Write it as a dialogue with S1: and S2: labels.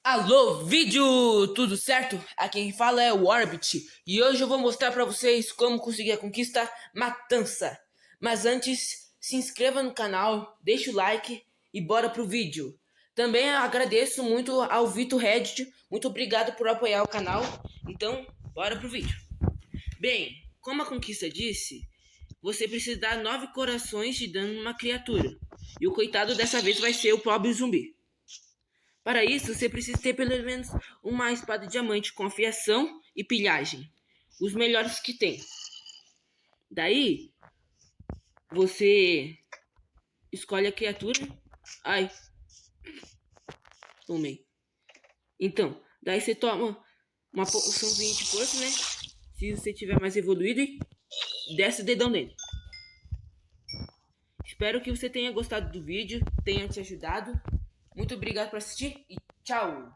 S1: Alô, vídeo! Tudo certo? Aqui quem fala é o Orbit e hoje eu vou mostrar pra vocês como conseguir a conquista Matança. Mas antes, se inscreva no canal, deixa o like e bora pro vídeo. Também agradeço muito ao Vitor Reddit, muito obrigado por apoiar o canal. Então, bora pro vídeo. Bem, como a conquista disse, você precisa dar 9 corações de dano numa criatura. E o coitado dessa vez vai ser o pobre zumbi. Para isso, você precisa ter pelo menos uma espada de diamante com afiação e pilhagem. Os melhores que tem. Daí, você escolhe a criatura. Ai, tomei. Então, daí você toma uma poçãozinha de força, né? Se você tiver mais evoluído, e desce o dedão nele. Espero que você tenha gostado do vídeo, tenha te ajudado. Muito obrigado por assistir e tchau!